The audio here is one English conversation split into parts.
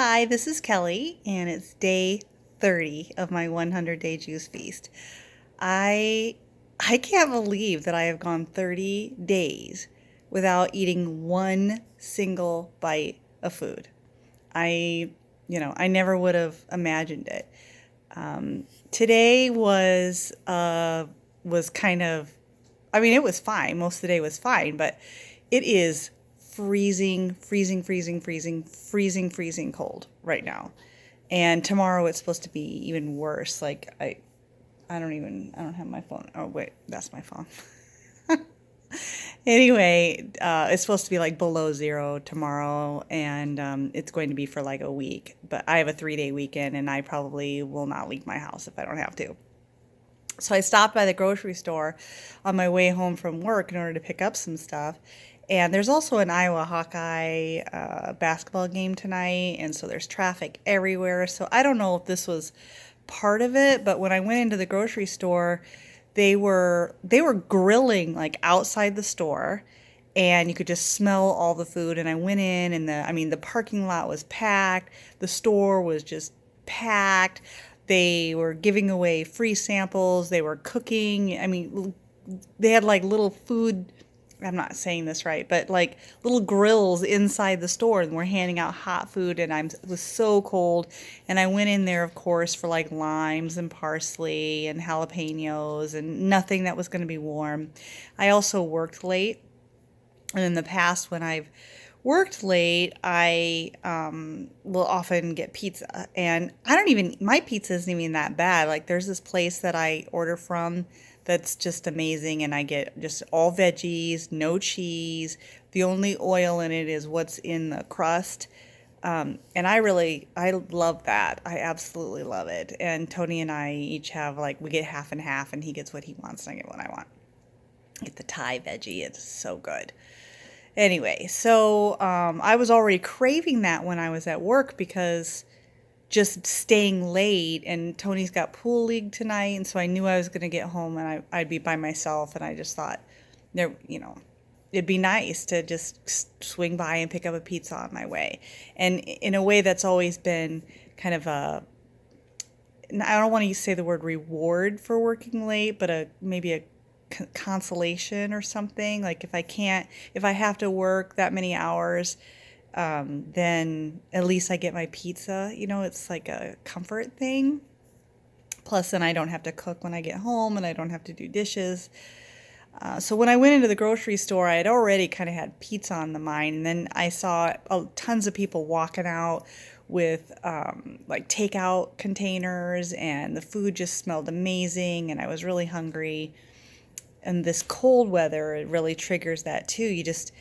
Hi, this is Kelly, and it's day 30 of my 100-day juice feast. I I can't believe that I have gone 30 days without eating one single bite of food. I, I never would have imagined it. Today was kind of, I mean, it was fine. Most of the day was fine, but it is freezing, freezing, freezing, freezing, freezing, freezing cold right now. And tomorrow it's supposed to be even worse. I don't have my phone. Oh, wait, that's my phone. Anyway, it's supposed to be like below zero tomorrow, and it's going to be for like a week. But I have a 3-day weekend, and I probably will not leave my house if I don't have to. So I stopped by the grocery store on my way home from work in order to pick up some stuff. And there's also an Iowa Hawkeye basketball game tonight, and so there's traffic everywhere. So I don't know if this was part of it, but when I went into the grocery store, they were grilling like outside the store, and you could just smell all the food. And I went in, and the parking lot was packed. The store was just packed. They were giving away free samples. They were cooking. They had like little food. I'm not saying this right, but like little grills inside the store, and we're handing out hot food. And it was so cold. And I went in there, of course, for like limes and parsley and jalapenos and nothing that was going to be warm. I also worked late. And in the past, when I've worked late, I will often get pizza. And my pizza isn't even that bad. Like, there's this place that I order from that's just amazing. And I get just all veggies, no cheese. The only oil in it is what's in the crust. And I love that. I absolutely love it. And Tony and I each have like, we get half and half, and he gets what he wants, and I get what I want. Get the Thai veggie. It's so good. Anyway, so I was already craving that when I was at work because just staying late, and Tony's got pool league tonight, and so I knew I was going to get home and I'd be by myself, and I just thought there, it'd be nice to just swing by and pick up a pizza on my way. And in a way that's always been kind of I don't want to say the word reward for working late, but maybe a consolation or something. Like if I have to work that many hours, then at least I get my pizza. It's like a comfort thing. Plus, then I don't have to cook when I get home, and I don't have to do dishes. So when I went into the grocery store, I had already kind of had pizza on the mind, and then I saw tons of people walking out with like takeout containers, and the food just smelled amazing, and I was really hungry. And this cold weather, it really triggers that too. You just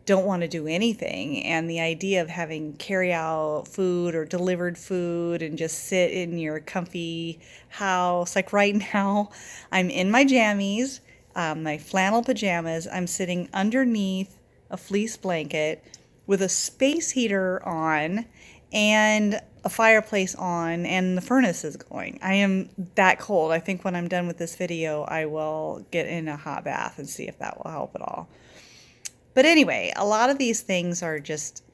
don't want to do anything, and the idea of having carry out food or delivered food and just sit in your comfy house, like right now I'm in my jammies, my flannel pajamas. I'm sitting underneath a fleece blanket with a space heater on and a fireplace on, and the furnace is going. I am that cold. I think when I'm done with this video, I will get in a hot bath and see if that will help at all. But anyway, a lot of these things are just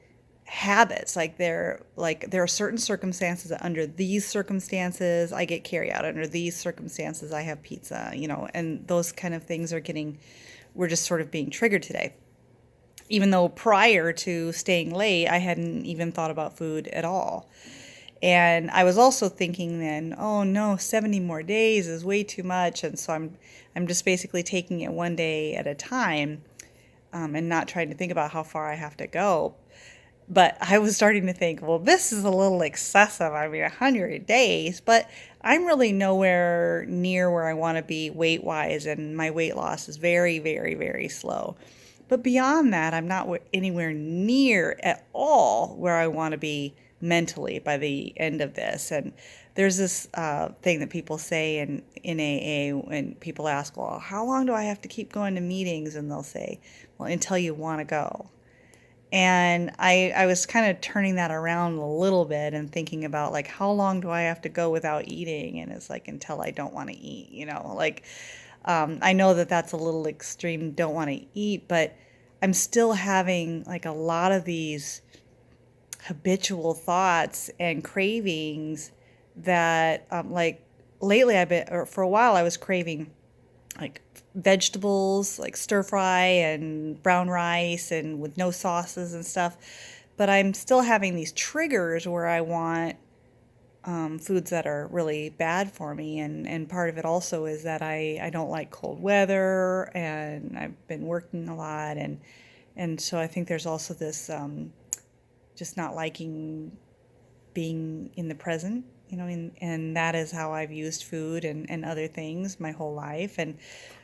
habits. There are certain circumstances that under these circumstances I get carry out. Under these circumstances I have pizza, and those kind of things we're just sort of being triggered today. Even though prior to staying late, I hadn't even thought about food at all. And I was also thinking then, oh no, 70 more days is way too much. And so I'm just basically taking it one day at a time, and not trying to think about how far I have to go. But I was starting to think, well, this is a little excessive. 100 days, but I'm really nowhere near where I want to be weight wise, and my weight loss is very, very, very slow. But beyond that, I'm not anywhere near at all where I want to be mentally by the end of this. And there's this thing that people say in AA when people ask, well, how long do I have to keep going to meetings? And they'll say, well, until you want to go. And I was kind of turning that around a little bit and thinking about like, how long do I have to go without eating? And it's like, until I don't want to eat, I know that that's a little extreme, don't want to eat, but I'm still having like a lot of these habitual thoughts and cravings that, like lately or for a while I was craving like vegetables, like stir fry and brown rice and with no sauces and stuff. But I'm still having these triggers where I want foods that are really bad for me. And part of it also is that I don't like cold weather and I've been working a lot. And so I think there's also this just not liking being in the present, and that is how I've used food and other things my whole life. And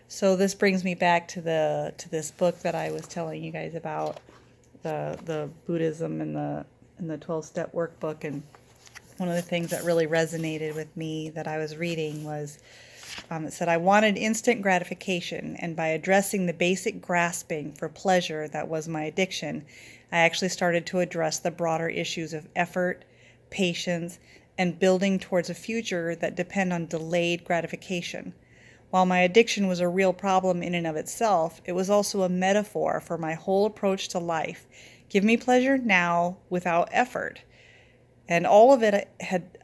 so this brings me back to this book that I was telling you guys about, the Buddhism and the 12-step workbook. And one of the things that really resonated with me that I was reading was, it said, I wanted instant gratification, and by addressing the basic grasping for pleasure that was my addiction, I actually started to address the broader issues of effort, patience, and building towards a future that depend on delayed gratification. While my addiction was a real problem in and of itself, it was also a metaphor for my whole approach to life. Give me pleasure now without effort. And all of it had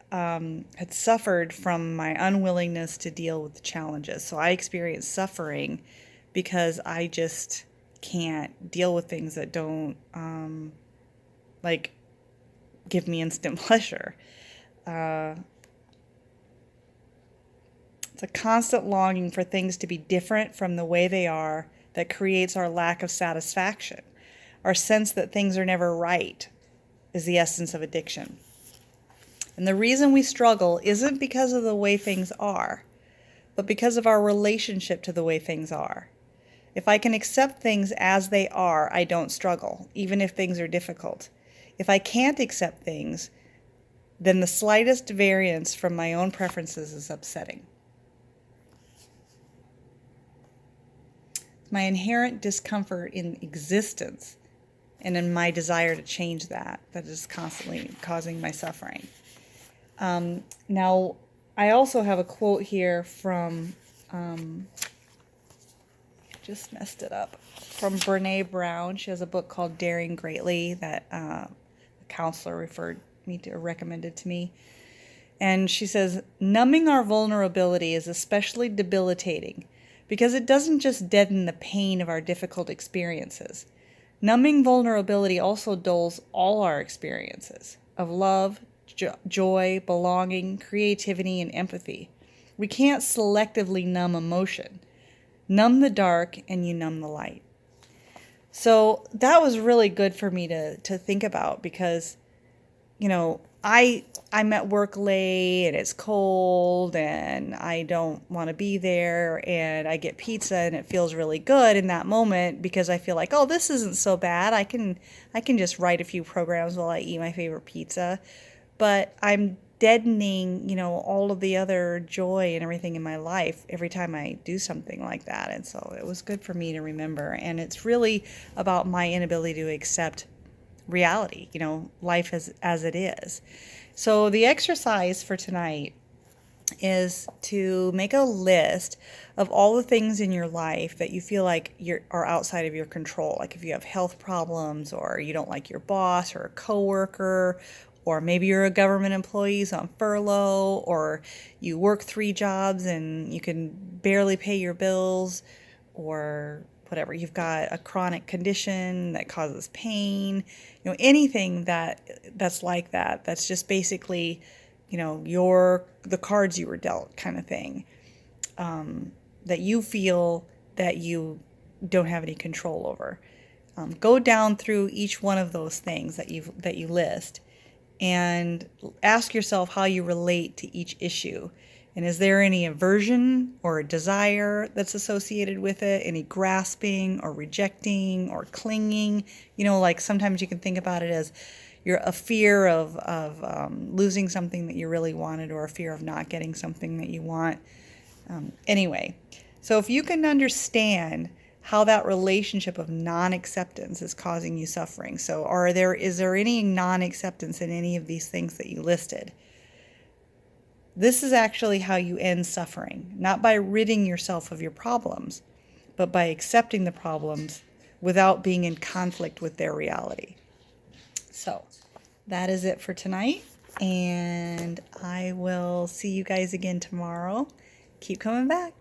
suffered from my unwillingness to deal with the challenges. So I experienced suffering because I just can't deal with things that don't like give me instant pleasure. It's a constant longing for things to be different from the way they are that creates our lack of satisfaction. Our sense that things are never right is the essence of addiction. And the reason we struggle isn't because of the way things are, but because of our relationship to the way things are. If I can accept things as they are, I don't struggle, even if things are difficult. If I can't accept things, then the slightest variance from my own preferences is upsetting. My inherent discomfort in existence and in my desire to change that is constantly causing my suffering. Now, I also have a quote here from, just messed it up, from Brene Brown. She has a book called Daring Greatly that a counselor recommended to me. And she says, numbing our vulnerability is especially debilitating because it doesn't just deaden the pain of our difficult experiences. Numbing vulnerability also dulls all our experiences of love, joy, belonging, creativity, and empathy. We can't selectively numb emotion. Numb the dark and you numb the light. So that was really good for me to think about because, I'm at work late and it's cold and I don't want to be there, and I get pizza and it feels really good in that moment because I feel like, oh, this isn't so bad. I can just write a few programs while I eat my favorite pizza. But I'm deadening, all of the other joy and everything in my life every time I do something like that. And so it was good for me to remember. And it's really about my inability to accept reality, life as it is. So the exercise for tonight is to make a list of all the things in your life that you feel like are outside of your control. Like if you have health problems, or you don't like your boss or a coworker, or maybe you're a government employee who's on furlough, or you work 3 jobs and you can barely pay your bills, or whatever. You've got a chronic condition that causes pain, anything that's like that. That's just basically, the cards you were dealt kind of thing, that you feel that you don't have any control over. Go down through each one of those things that you list, and ask yourself how you relate to each issue. And is there any aversion or a desire that's associated with it? Any grasping or rejecting or clinging? Like sometimes you can think about it as a fear of losing something that you really wanted, or a fear of not getting something that you want. Anyway, so if you can understand how that relationship of non-acceptance is causing you suffering. So is there any non-acceptance in any of these things that you listed? This is actually how you end suffering, not by ridding yourself of your problems, but by accepting the problems without being in conflict with their reality. So that is it for tonight. And I will see you guys again tomorrow. Keep coming back.